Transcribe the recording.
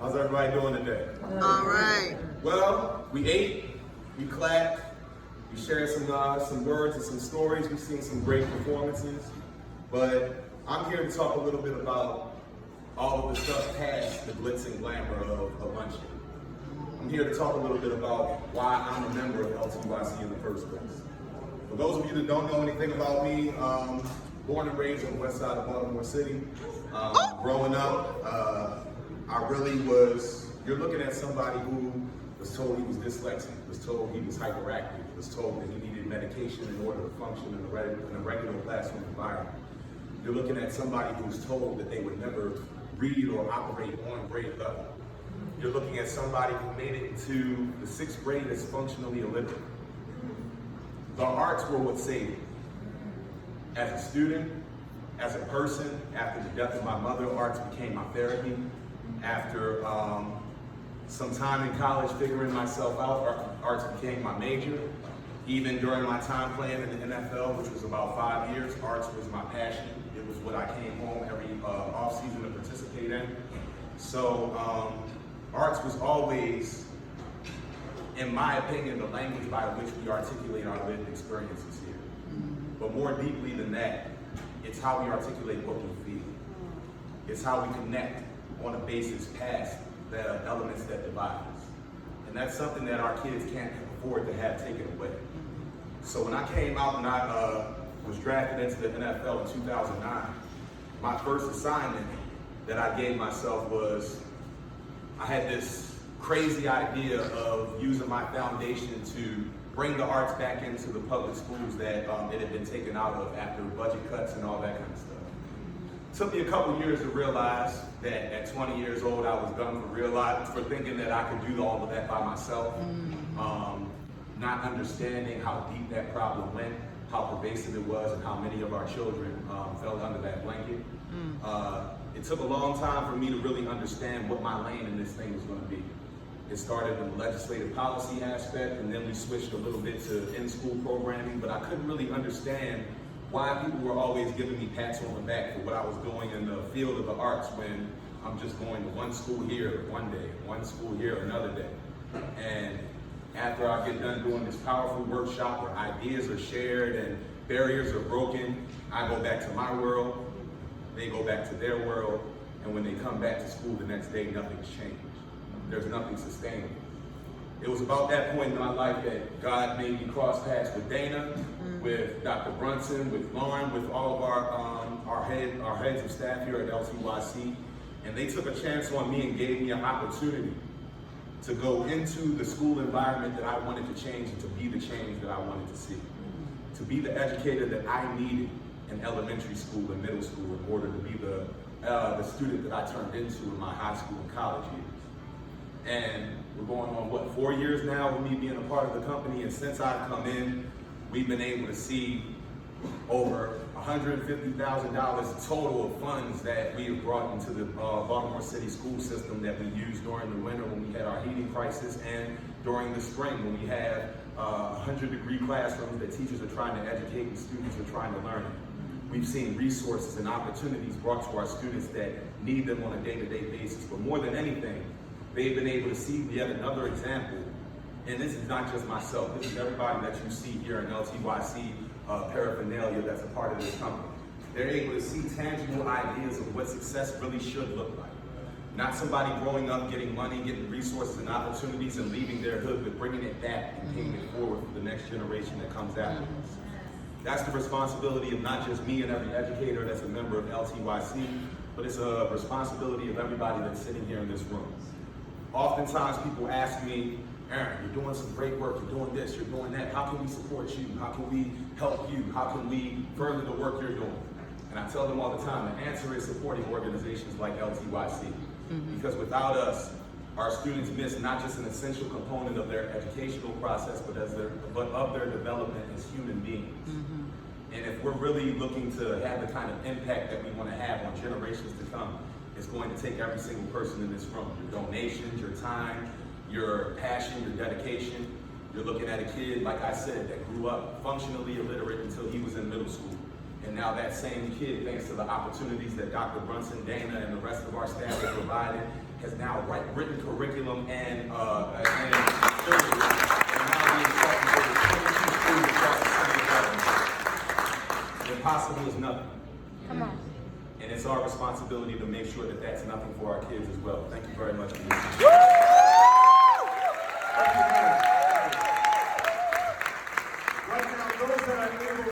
How's everybody doing today? All right. Well, we ate, we clapped, we shared some words and some stories. We've seen some great performances, but I'm here to talk a little bit about all of the stuff past the glitz and glamour of luncheon. I'm here to talk a little bit about why I'm a member of LTYC in the first place. For those of you that don't know anything about me, born and raised on the west side of Baltimore City. Growing up, I really was, you're looking at somebody who was told he was dyslexic, was told he was hyperactive, was told that he needed medication in order to function in a regular classroom environment. You're looking at somebody who's told that they would never read or operate on grade level. You're looking at somebody who made it into the 6th grade as functionally illiterate. The arts were what saved me. As a student, as a person, after the death of my mother, arts became my therapy. After some time in college figuring myself out, arts became my major. Even during my time playing in the NFL, which was about 5 years, arts was my passion. It was what I came home every off season to participate in. So arts was always, in my opinion, the language by which we articulate our lived experiences here. But more deeply than that, it's how we articulate what we feel. It's how we connect on a basis past the elements that divide us. And that's something that our kids can't afford to have taken away. So when I came out and I was drafted into the NFL in 2009, my first assignment that I gave myself was, I had this crazy idea of using my foundation to bring the arts back into the public schools that it had been taken out of after budget cuts and all that kind of stuff. It took me a couple years to realize that at 20 years old, I was done for thinking that I could do all of that by myself. Not understanding how deep that problem went, how pervasive it was, and how many of our children fell under that blanket. It took a long time for me to really understand what my lane in this thing was going to be. It started with the legislative policy aspect, and then we switched a little bit to in-school programming, but I couldn't really understand why people were always giving me pats on the back for what I was doing in the field of the arts when I'm just going to one school here one day, one school here another day. And after I get done doing this powerful workshop where ideas are shared and barriers are broken, I go back to my world, they go back to their world, and when they come back to school the next day, nothing's changed. There's nothing sustainable. It was about that point in my life that God made me cross paths with Dana, with Dr. Brunson, with Lauren, with all of our heads of staff here at LTYC, and they took a chance on me and gave me an opportunity to go into the school environment that I wanted to change and to be the change that I wanted to see. To be the educator that I needed in elementary school and middle school in order to be the student that I turned into in my high school and college years. And we're going on, what, 4 years now with me being a part of the company, and since I've come in, we've been able to see over $150,000 total of funds that we have brought into the Baltimore City school system that we used during the winter when we had our heating crisis, and during the spring when we had 100-degree classrooms that teachers are trying to educate and students are trying to learn. We've seen resources and opportunities brought to our students that need them on a day-to-day basis, but more than anything, they've been able to see yet another example, and this is not just myself, this is everybody that you see here in LTYC paraphernalia that's a part of this company. They're able to see tangible ideas of what success really should look like. Not somebody growing up, getting money, getting resources and opportunities and leaving their hood, but bringing it back and paying it forward for the next generation that comes after us. That's the responsibility of not just me and every educator that's a member of LTYC, but it's a responsibility of everybody that's sitting here in this room. Oftentimes people ask me, Aaron, you're doing some great work, you're doing this, you're doing that. How can we support you? How can we help you? How can we further the work you're doing? And I tell them all the time, the answer is supporting organizations like LTYC. Because without us, our students miss not just an essential component of their educational process, but of their development as human beings. And if we're really looking to have the kind of impact that we want to have on generations to come, it's going to take every single person in this room. Your donations, your time, your passion, your dedication. You're looking at a kid, like I said, that grew up functionally illiterate until he was in middle school. And now that same kid, thanks to the opportunities that Dr. Brunson, Dana, and the rest of our staff have provided, has now written curriculum and syllabus, and now being taught in over 22 schools across the state of Baltimore. Impossible is nothing. Come on. And it's our responsibility to make sure that that's nothing for our kids as well. Thank you very much for listening.